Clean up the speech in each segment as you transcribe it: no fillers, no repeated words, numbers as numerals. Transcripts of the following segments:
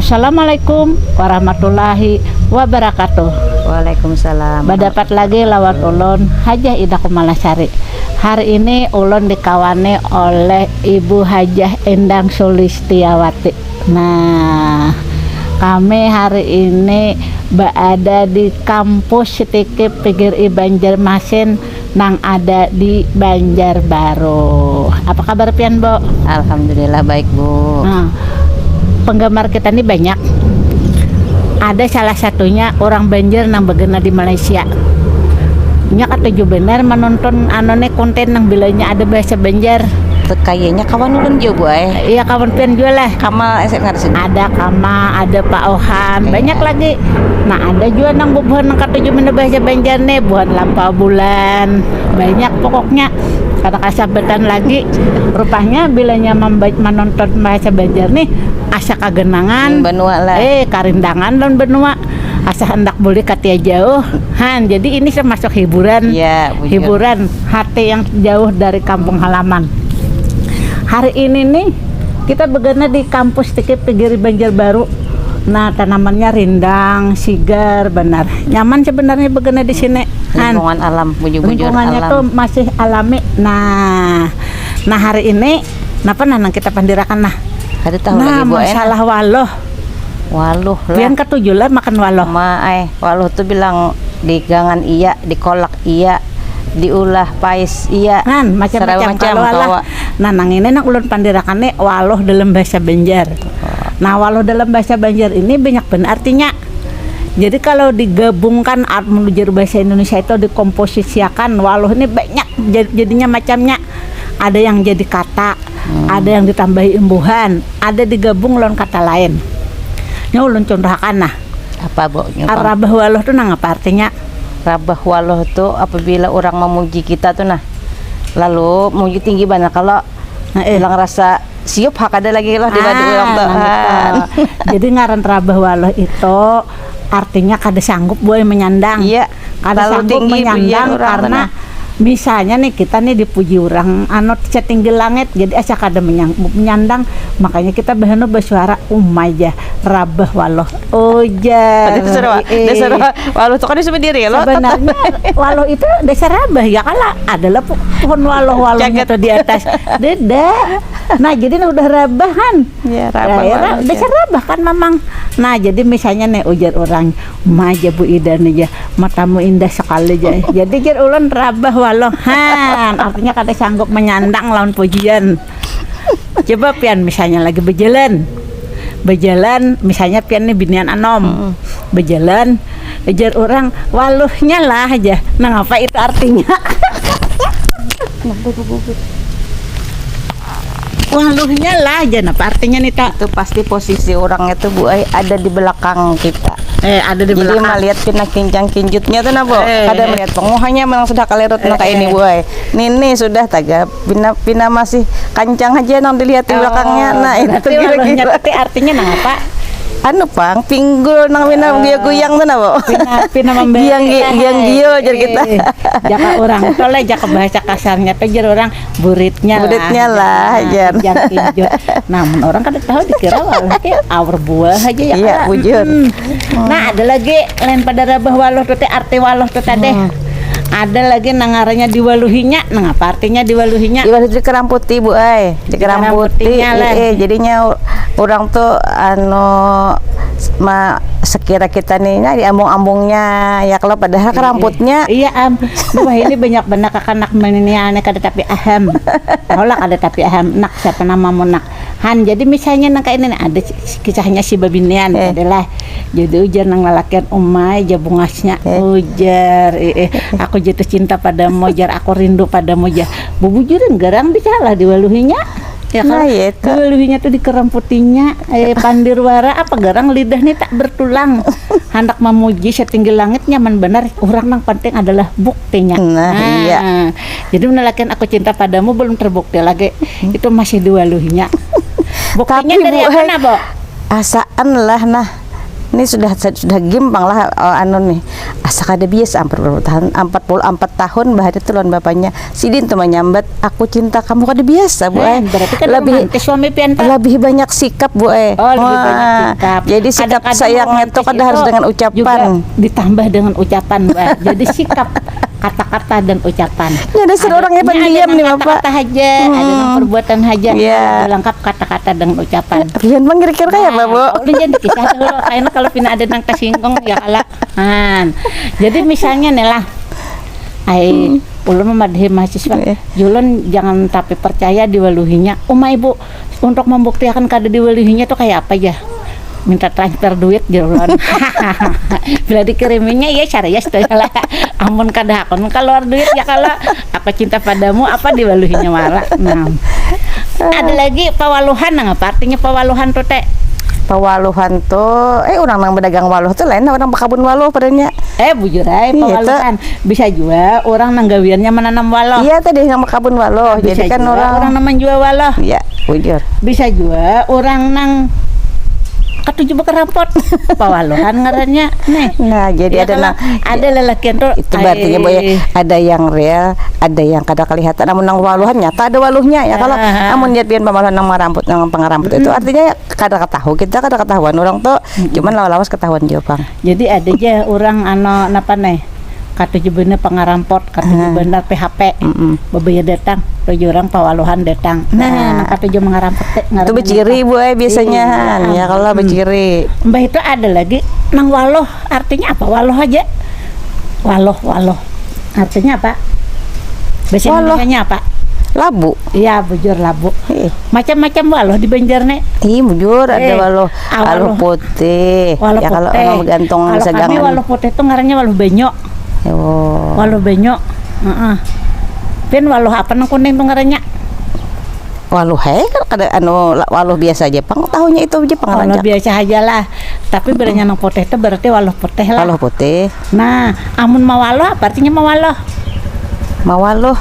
Assalamualaikum warahmatullahi wabarakatuh. Waalaikumsalam. Berdapat lagi lawat ulun Hajah Ida Kumalasari. Hari ini ulun dikawani oleh Ibu Hajah Endang Sulistiawati. Nah, kami hari ini berada di kampus sedikit pinggir Banjarmasin nang ada di Banjarbaru. Apa kabar pian, Bo? Alhamdulillah baik, Bu. Nah, penggemar kita ini banyak. Ada salah satunya orang Banjar nang begena di Malaysia. Nya katuju benar menonton anone konten nang bilanya ada bahasa Banjar. Kayaknya kawan ulun juga, Bu. Iya, kawan pian juga lah. Kamal Ada Kama, ada Pak Ohan, banyak lagi. Nah, ada juga nang bubuhan nang katuju benar bahasa Banjar nih, buat lampau bulan. Banyak pokoknya. Kata kasabetan lagi, rupanya bilanya menonton bahasa Banjar nih asa kagenangan benua lah. Karindangan dan benua asa hendak boleh katia jauh han, jadi ini termasuk hiburan ya, hiburan hati yang jauh dari kampung halaman. Hari ini nih kita begana di kampus dikit pinggir Banjarbaru. Nah, tanamannya rindang, sigar, benar nyaman sebenarnya begana di sini. Lingkungan alam, lingkungannya alam. Tuh masih alami. Nah hari ini napa nanang kita pandirakan nah. Ada tahu Nah, lagi, Bu. Masalah waluh. Waluh lah. Yang ketujuh lah makan waluh. Waluh tuh bilang digangan iya, dikolak iya, diulah pais iya. Kan macam-macam kalau waluh. Nah, nang ini nang ulun pandirakannya waluh dalam bahasa Banjar. Nah, waluh dalam bahasa Banjar ini banyak benar artinya. Jadi kalau digabungkan menuju bahasa Indonesia itu dikomposisikan waluh ini banyak jadinya macamnya. Ada yang jadi kata, ada yang ditambahi imbuhan, ada digabung lawan kata lain. Ini ulun contohkan nah. Apa, Bu? Rabah waluh itu nang apa artinya? Rabah waluh itu apabila orang memuji kita tuh nah. Lalu memuji tinggi banget kalau bilang rasa siup hak ada lagi loh di orang tuh. Jadi ngaran rabah waluh itu artinya kada sanggup boleh menyandang. Iya, kada sanggup menyandang karena misalnya nih kita nih dipuji orang anot setinggi langit jadi asa kada menyandang, makanya kita bahano bersuara aja rabah waluh oja. Itu dasar waluh itu kan sendiri loh. Sebenarnya waluh itu dasar rabah ya kala adalah pohon waluh-waluhnya tuh di atas. Beda. Nah, jadi udah rabahan. Ya, rabah. Dasar rabah kan memang. Nah, jadi misalnya nih ujar orang maja Bu Ida nih ya, matamu indah sekali aja. Jadi jar ulun rabah waluhan artinya kada sanggup menyandang lawan pujian. Coba pian misalnya lagi berjalan misalnya pian nih binian anom berjalan ujar orang waluhnya lah aja. Nah, apa itu artinya? Waluhnya lah aja. Nah, artinya nih tak itu pasti posisi orang itu, Bu, ada di belakang kita. Ada di belakang. Jadi melihat pina kincang kinjutnya tuh nah, Bu. Kada melihat penguhanya memang sudah kalerut kayak ini, Bu. Nini sudah taga pina masih kancang aja nang dilihat di belakangnya. Nah, itu kira-kira artinya nah apa? Anu pang pinggul nang pina guyang tuh nah, Bu. Pina membeli giang jadi kita. Jaka orang tole jaka bahasa kasarnya tuh jar orang buritnya lah jar. Namun orang kan tahu dikira waluh kayak awur buah aja ya. Iya, wujud. Nah, ada lagi lain pada rabah waluh tuh teh arti waluh tuh teh. Ada lagi nangaranya diwaluhinya. Nah, apa artinya diwaluhinya? Diwaluh di keramputi, Bu, di keramputi. Jadinya orang tuh sekira kita nih di ambung-ambungnya ya kalau padahal keramputnya. Iya, wah ini banyak benak anak meniniane kada tapi aham. Olah kada tapi aham. Nak siapa namamu nak? Han, jadi misalnya nang kayak ini ada kisahnya si babinian adalah jadi ujar nang lalakian umay jabungasnya ujar aku jatuh cinta padamu jar aku rindu padamu jar bubujurin garang dicalah diwaluhinya ya kan. Diwaluhinya tuh di keramputinya pandirwara apa garang lidah nih tak bertulang hendak memuji setinggi langit nyaman benar orang nang penting adalah buktinya. Iya. Jadi menalakin aku cinta padamu belum terbukti lagi itu masih diwaluhinya. Buktinya dari apa, Bo? Asaan lah nah Ini sudah gimpang lah anu nih. Asa kada biasa 44 tahun bahari itu lawan bapaknya. Sidin tuh menyambat, aku cinta kamu kada biasa, Bu. Berarti kan lebih suami pianta. lebih banyak sikap, Bu. Oh, lebih banyak sikap. Jadi sikap sayangnya itu kada harus dengan ucapan. Juga ditambah dengan ucapan, Bu. Jadi sikap kata-kata dan ucapan. Ya, ada orang yang pendiam nih, Bapak. Kata-kata aja, ada dengan perbuatan aja. Yeah. Lengkap kata-kata dengan ucapan. Rian bang kira-kira kayak apa, Bu? Udah jadi kisah dulu. Kayaknya kalau pina ada nang kesinggung ya kalah. Jadi misalnya nih lah, ulun memadhi mahasiswa, julun jangan tapi percaya diwaluhinya. Ibu untuk membuktikan kada diwaluhinya tuh kayak apa ya? Minta transfer duit julun. Bila dikiriminnya ya syariah lah. Amun kada akun keluar duit ya kalau aku cinta padamu apa diwaluhinya malah. Nah. Ada lagi pawaluhan, nah apa artinya pawaluhan tuh teh? Pawaluhan tuh, orang nang berdagang waluh tuh lain orang bakabun waluh padanya. Bujur pawaluhan. Bisa juga orang nang gawiannya menanam waluh. Iya tadi yang bakabun waluh. Bisa jadi kan orang nang menjual waluh. Iya, bujur. Bisa juga orang nang ketujuh berkerapot pawaluhan ngarannya nih. Nah jadi ya, ada lelaki tuh itu berarti ya ada yang real, ada yang kada kelihatan. Namun nang waluhan nyata ada waluhnya ya. Kalau namun lihat biar pamaluhan nang rambut nang pengarambut itu artinya kada ketahu kita kada ketahuan orang tuh cuman lawas ketahuan juga, Bang. Jadi ada aja orang napa nih katujuh bener pengarampot, katujuh bener PHP, babaya datang, tujuh orang pawaluhan datang. Nah, katujuh mengarampot. Itu beciri, Bu, biasanya. Ya kalau beciri. Mbah itu ada lagi nang waluh, artinya apa? Waluh aja. Waluh. Artinya apa? Biasanya apa? Labu. Iya, bujur labu. Macam-macam waluh di Banjar nih. Bujur ada waluh putih. Waluh ya kalau emang gantung segangan. Kami waluh putih itu ngarannya waluh benyok. Waluh benyok. Pin waluh apa nang kuning tuh ngarannya? Waluh kada waluh biasa aja, Pang tahunya itu aja waluh biasa aja lah. Tapi berarti nang putih itu berarti waluh putih lah. Waluh putih. Nah, amun mawaluh apa artinya mawaluh? Mawaluh.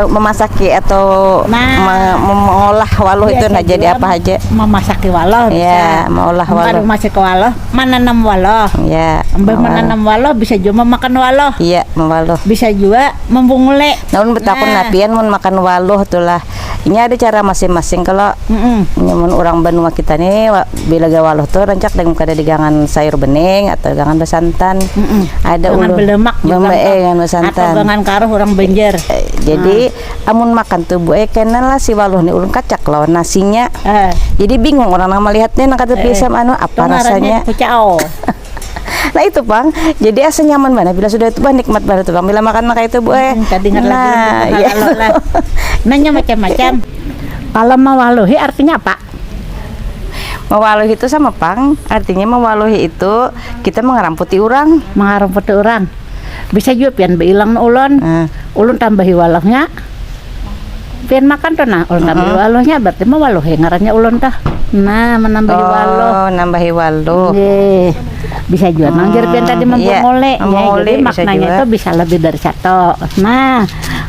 Memasaki atau mengolah waluh itu nah jadi apa aja? Memasaki waluh ya, mengolah waluh. Masih ke waluh, menanam waluh. Ya, menanam waluh bisa juga memakan waluh. Iya, mewaluh. Bisa juga membungule. Namun betakun napian mun makan waluh tulah. Ini ada cara masing-masing kalau nyamun orang Banua kita nih bila gawaluh tuh rancak dengan kada digangan sayur bening atau gangan besantan. Ada dengan belemak juga gangan besantan. Atau gangan karuh orang Banjar. Jadi amun makan tuh Bu kenal lah si waluh nih ulun kacak lawan nasinya. Jadi bingung orang nang melihatnya nang kata pisam apa rasanya. Pucao. Nah itu Bang, jadi asa nyaman mana bila sudah itu Bang, nikmat banget tuh Bang bila makan kayak itu Bu. Nah, ya. Nanya macam-macam. Kalau mawaluhi artinya apa? Mawaluhi itu sama Pang, artinya mawaluhi itu kita mengeramputi orang. Mengeramputi orang. Bisa juga pian beilang ulun. Ulun tambahi waluhnya. Pian makan tuh nah, ulun tambahi waluhnya berarti mawaluhi ngarannya ulun tah. Nah, menambahi waluh. Nambahi waluh. Bisa juga nangger pian tadi membungule. Jadi maknanya itu bisa lebih dari satu. Nah,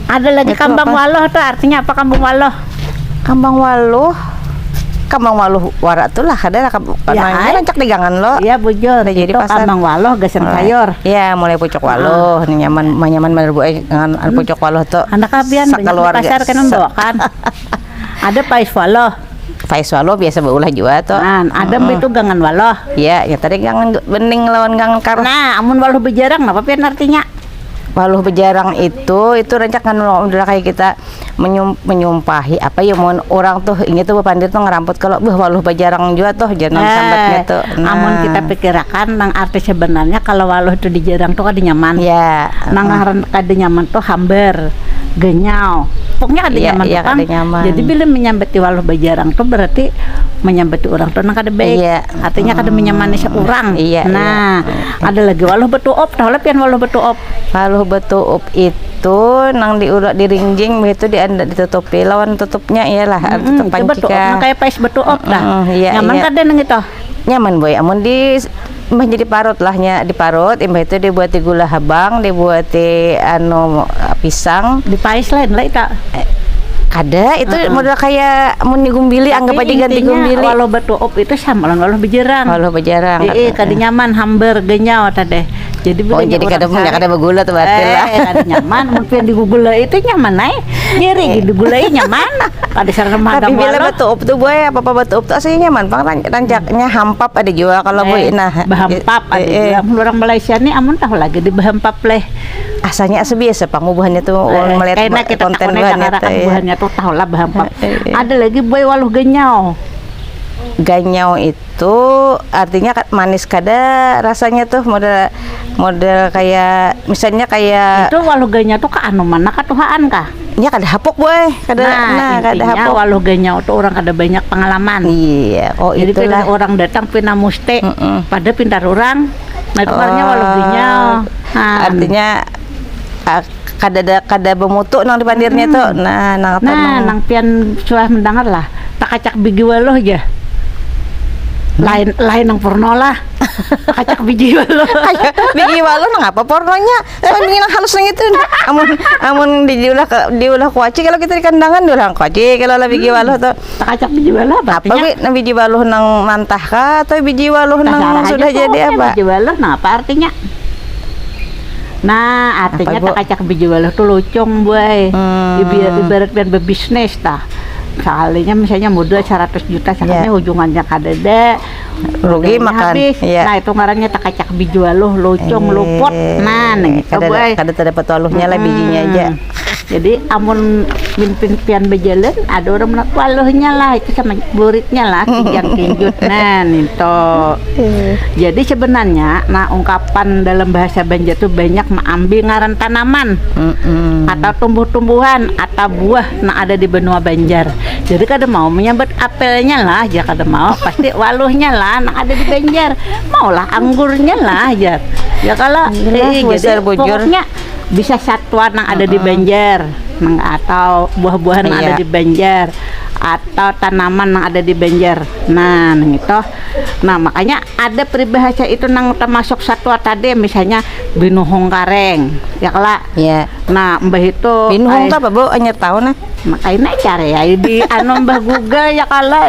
ada lagi itu kambang waluh tuh artinya apa kambang waluh? Kambang waluh warak tuh lah ada rancak digangan lo. Iya bujur. Jadi pasar kambang waluh gesen sayur. Iya mulai pucuk waluh nyaman bener Bu dengan pucuk waluh tuh. Anak kabian banyak di pasar kan membawakan. Ada pais waluh. Pais waluh biasa beulah juga tuh. Ada itu gangan waluh. Iya, ya tadi gangan bening lawan gangan karuh. Nah, amun waluh bejarang apa pian artinya? Waluh bejarang itu rancak kan udah kayak kita menyumpahi apa ya mohon orang tuh ini tuh pandir tuh ngeramput kalau waluh bejarang juga tuh jangan sambatnya tuh. Amun kita pikirkan nang arti sebenarnya kalau waluh itu dijarang tuh kada nyaman. Ya. Nang kada nyaman tuh hamber, genyau. Pokoknya kada nyaman tuh kan. Jadi bila menyambati waluh bejarang tuh berarti menyambati orang tuh nang kada baik. Artinya kada menyamani seorang. Nah, ada lagi waluh betuop. Tahu lah pian waluh betuop. Waluh betuop itu nang diringjing begitu ditutupi lawan tutupnya iyalah tutup pancikan. Kayak pais betuop dah. Nyaman kada nang itu? Nyaman Boy. Amun di jadi parut lahnya diparut, imbah itu dibuat gula habang, dibuat pisang, dipais lain lah itu. Ada itu model kayak mun digumbili, anggap aja ganti gumbili. Waluh batuop itu sama lawan waluh bejerang. Waluh bejarang. Kade nyaman hamber genyau tadi. Jadi jadi kada begula tuh berarti lah. Kada nyaman, mungkin digugula itu nyaman nyeri digulai nyaman. Kada sareng Tapi madang bila waluh. batuop tuh boy, apa batuop tuh aslinya nyaman, Pang. Ranjaknya hampap ada juga kalau boy. Nah, bahampap ada juga. Orang Malaysia nih amun tahu lagi di bahampap leh. Asalnya biasa Pang, buahannya tuh orang melihat konten buahannya tuh. Buahannya tuh tahu lah bahampap. Ada lagi boy waluh genyau. Ganyau itu artinya manis kada rasanya tuh model kayak misalnya kayak Itu waluh genyau tuh ke anu mana katuhaan kah? ya kada hapok boy, kada kada intinya hapok. waluh genyau tuh orang kada banyak pengalaman. Iya, Jadi itulah. pada orang datang pina muste pada pintar orang. Nah itu artinya waluh genyau. Artinya kada bemutu nang dipandirnya tuh. Nah, nang pian suah mendengar lah. Tak kacak biji waluh aja. Lain nang porno lah. Tak kacak biji waluh. Kayak biji waluh nang apa pornonya? Soalnya nang halus nang itu. Amun diulah kuaci kalau kita di kandangan diulah kuaci kalau lah biji waluh tuh. Tak kacak biji waluh apa? Apa nang biji waluh nang mantah kah atau biji waluh nang sudah jadi apa? Biji waluh nah apa artinya? Nah, artinya tak kacak biji waluh tuh lucung, boy. Ibarat pian berbisnis tah. Sekalinya misalnya modal 100 juta, sekalinya ujungannya kadada rugi makan. Habis. Yeah. Nah, itu ngarannya tak kacak biji waluh, lucung, luput. Nah, gitu, boy. Kada dapat waluhnya lah bijinya aja. Jadi amun pian berjalan ada orang menak waluhnya lah itu sama buritnya lah kijang kinjut. Nah, itu. Jadi sebenarnya nah ungkapan dalam bahasa Banjar itu banyak mengambil ngaran tanaman atau tumbuh-tumbuhan atau buah yang ada di benua Banjar. Jadi kada mau menyambut apelnya lah, ya kada mau pasti waluhnya lah yang ada di Banjar. Maulah anggurnya lah ya. Ya kalau jadi pokoknya bisa satwa yang ada di Banjar atau buah-buahan yang ada di Banjar atau tanaman yang ada di Banjar. Nah, gitu. Nah, makanya ada peribahasa itu nang termasuk satwa tadi misalnya binuhong kareng. Ya kala. Iya. Nah, mbah itu binuhong apa, Bu? Anyar tahu nah. Makanya cari ya di anu mbah Google ya kala.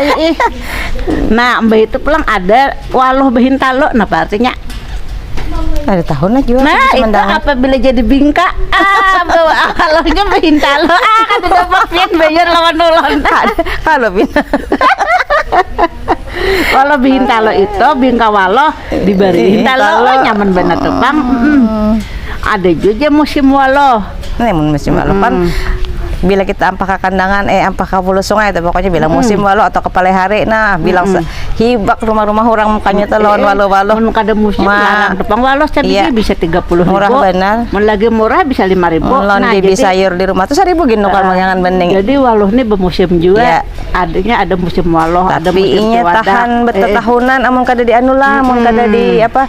Nah, mbah itu pulang ada waluh behintalo nah artinya ada tahun juga. Nah itu apabila jadi bingka bawa kalaunya behintalo kan tidak papian bayar lawan nolon kalau kalau behintalo itu bingka waluh diberi hintalo nyaman bener tuh Bang. Ada juga musim waluh. Nah musim waluh kan bila kita ampak ke kandangan ampak ke hulu sungai itu pokoknya bilang musim waluh atau kepala hari nah bilang hibak rumah-rumah orang mukanya tuh lawan waluh-waluh kada musim larang tepang waluh sedikit bisa 30.000 murah benar lagi murah bisa 5.000 nah jadi sayur di rumah tuh 1.000 gini kalau mangangan bening jadi waluh ini bermusim juga adanya ada musim waluh ada musim inya tahan bertahunan amun kada di anu lah amun kada di apa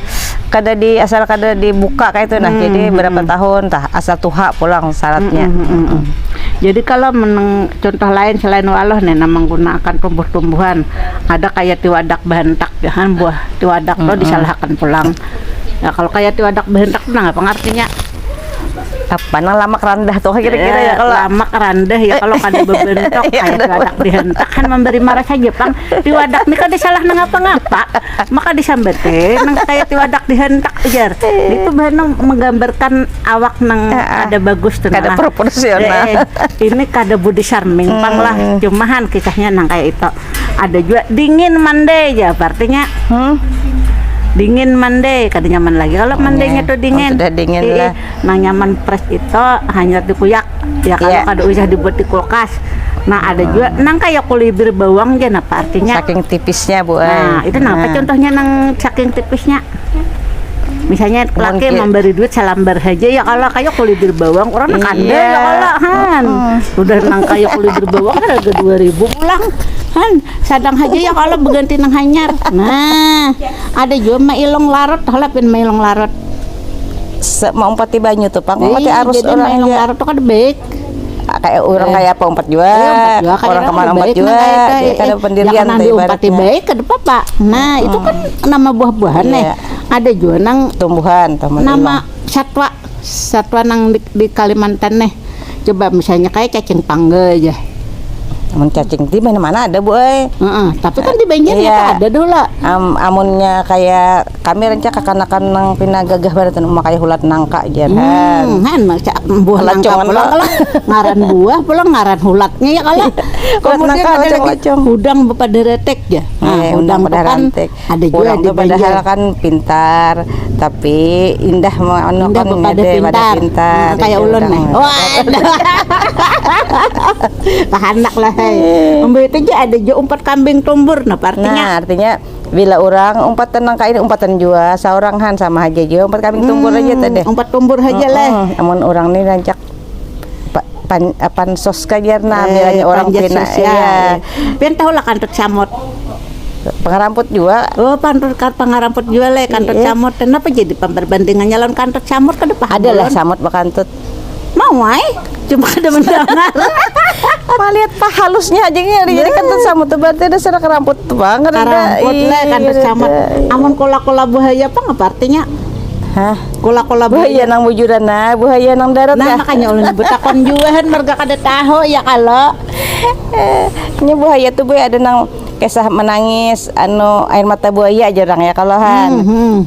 kada di asal kada dibuka kayak itu nah jadi berapa tahun tah asal tuha pulang syaratnya. Jadi kalau contoh lain selain waluh nih menggunakan tumbuh-tumbuhan ada kayak tiwadak bahentak ya kan buah tiwadak lo disalahkan pulang ya kalau kayak tiwadak bahentak nah apa artinya apa nang lamak rendah tuh kira-kira ya kalau lamak rendah ya kalau kada bebentok kayak tiwadak dihentak kan memberi marah saja Pang tiwadak ini kada salah nang apa-ngapa maka disambete nang kayak tiwadak dihentak ajar itu bahan menggambarkan awak nang ada bagus tuh kada proporsional ini kada body charming Pang lah cumahan kisahnya nang kayak itu ada juga dingin mande ya artinya dingin mande kada nyaman lagi kalau mandenya tuh dingin sudah dingin lah nah nyaman fresh itu hanya dikuyak ya kalau kada usah dibuat di kulkas nah ada juga nang kayak kulibir bawang aja apa artinya saking tipisnya Bu nah itu apa contohnya nang saking tipisnya misalnya laki memberi duit salambar aja ya kalau kayak kulibir bawang orang kanda ya kalau han udah nang kayak kulibir bawang harga 2.000 pulang han sadang aja ya kalau berganti nang hanyar nah ada juga mailong larut halapin mailong larut mau umpat di banyu tuh Pang umpat arus orang mailong larut tuh kan baik kayak orang kayak apa umpat juga orang kemana umpat juga kada pendirian tuh umpat baik kada apa nah itu kan nama buah-buahan nih ada juga nang tumbuhan nama satwa nang di Kalimantan nih coba misalnya kayak cacing pangga aja Mun cacing di mana-mana ada Bu Tapi kan di Banjar Iya. ya ada dulu. Amunnya kayak kami rencana kakanakan nang pinagagah baratan makanya hulat nangka jaran. Han maca buah nangka Lacongan pulang lo. kalau ngaran buah pulang ngaran hulatnya ya kalau. Kemudian nangka, ada lagi lacong-lacong. udang pada retek ya. Udang pada kan rantek. ada juga Urang di tuh padahal Banjar. kan pintar, tapi indah anu Indah kan pada pintar. Kayak Itu ulun urang nih. mah. Kahanak lah hei. Itu aja ada jo umpat kambing tumbur nah artinya. Nah, artinya bila orang umpatan nangka ini umpatan jua seorang han sama aja jo umpat kambing tumbur aja tadi. Umpat tumbur aja lah. Amun orang nih rancak pansos kajarna bilanya orang panjat pina sosial. ya. Pian tahu lah kantut samut. Pengaramput juga. Oh, pangaramput jual le kantut Iya. samut. Kenapa jadi perbandingannya lawan kantut samut ke depan? Adalah samut bakantut. Mau ay? Cuma ada mendengar. Malihat pak halusnya aja jadi kantut samut tuh berarti ada serak rambut banget Karamput le kantut Iya, samut. ada. Amun kola-kola buaya apa ngapa artinya? Hah? Kola-kola Buaya buaya. nang bujurana, buaya nang darat Nah, ya. makanya ulun betakon juahan merga kada tahu ya kalau. Ini buaya tuh buaya ada nang kisah menangis anu air mata buaya jarang ya kalohan.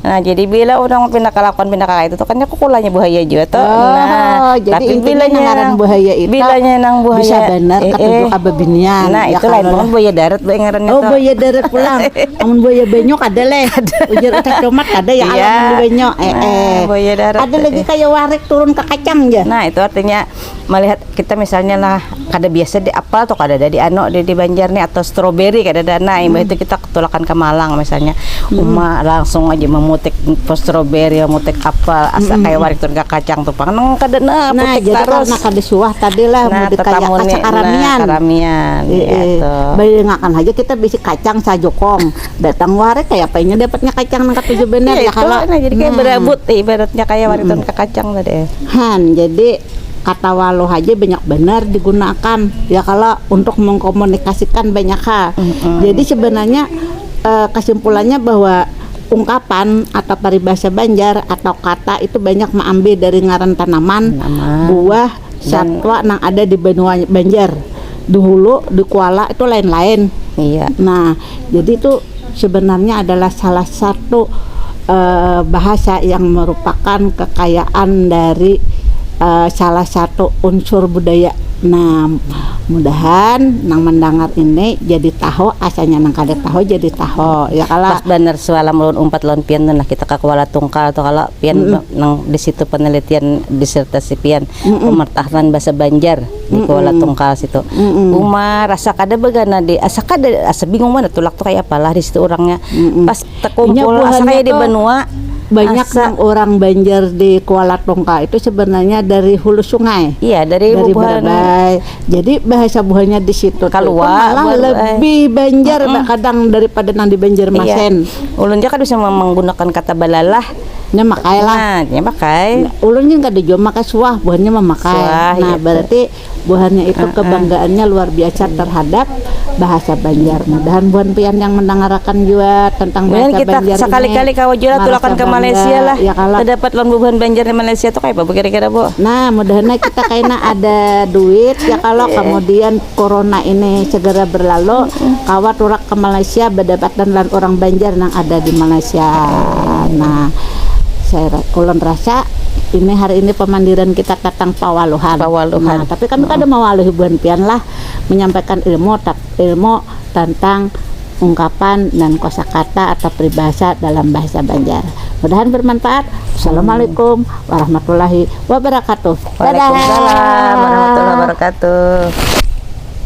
Nah, jadi bila orang pindah kalakuan pindah kakak itu tuh kan kukulanya buaya juga tuh. Oh, jadi tapi intinya ngaran buaya itu bilanya nang buaya bisa benar ketujuh kabebinian. Nah, ya itu lain kalau banget buaya darat buaya ngarannya Oh, tuh. buaya darat pulang. Amun buaya benyok ada leh. Ujar otak tomat ada ya Iya. alam benyok. Buaya darat. Ada lagi kayak warik turun ke kacang ya. Nah, itu artinya melihat kita misalnya lah kada biasa di apel atau kada ada di ano di Banjar nih atau stroberi kada ada nah itu kita ketulakan ke Malang misalnya Uma langsung aja memutik stroberi memutik apel asa kayak warik turun ke kacang tuh pang nang kada Nah, putik jadi terus karena kada suah tadi lah nah mau kayak kaca karamian. karamian gitu. Bayangkan aja kita bisi kacang sajokong. Datang warik kayak apanya dapatnya kacang nang ketujuh benar Ya, ya itu, kalau. nah, jadi kayak berebut ibaratnya kayak warik turun ke kacang tadi. Han, jadi kata waluh aja banyak benar digunakan ya kalau untuk mengkomunikasikan banyak hal. Jadi sebenarnya kesimpulannya bahwa ungkapan atau peribahasa Banjar atau kata itu banyak mengambil dari ngaran tanaman, buah, satwa yang ada di benua Banjar. Dulu di Kuala itu lain-lain. Iya. Nah, jadi itu sebenarnya adalah salah satu bahasa yang merupakan kekayaan dari salah satu unsur budaya. Nah, mudahan nang mendengar ini jadi tahu asalnya nang kada tahu jadi tahu ya kalau Pas bener sualam lawan umpat lawan pian lah kita ke Kuala Tungkal atau kalau pian nang di situ penelitian disertasi pian pemertahan bahasa Banjar di Kuala Tungkal situ. Uma rasa kada begana di asa kada asa bingung mana tulak tuh kayak apalah di situ orangnya. Pas terkumpul asa kayak di benua banyak nang orang Banjar di Kuala Tungkal itu sebenarnya dari hulu sungai. Iya, dari bubuhan. Berbagai. Jadi bahasa buahnya di situ Kalua, malah lebih Banjar kadang daripada nang di Banjarmasen. Ulun kan bisa menggunakan kata balalah. Nya makai lah. Nah, nya pakai. Ulun kan kada jual makai suah, buahnya memakai. Suah, Nah, gitu. berarti buahnya itu kebanggaannya luar biasa terhadap bahasa Banjar. Mudahan buan pian yang mendengarkan juga tentang bahasa kita Banjar sekali-kali ini kawajula merasa tulakan ke bangga. Malaysia lah. Ya kalau Terdapat lawan bubuhan Banjar di Malaysia tuh kayak apa Bu, kira-kira Bu? nah, mudah-mudahan kita kayaknya ada duit ya kalau kemudian corona ini segera berlalu, kawat urak ke Malaysia berdapatan dengan orang Banjar yang ada di Malaysia. Nah, saya ulun rasa ini hari ini pemandiran kita tentang pawaluhan. Nah, tapi kami kada mau waluh hiburan pian lah menyampaikan ilmu tentang ungkapan dan kosakata atau peribahasa dalam bahasa Banjar. Mudahan bermanfaat. Assalamualaikum warahmatullahi wabarakatuh. Waalaikumsalam warahmatullahi wabarakatuh.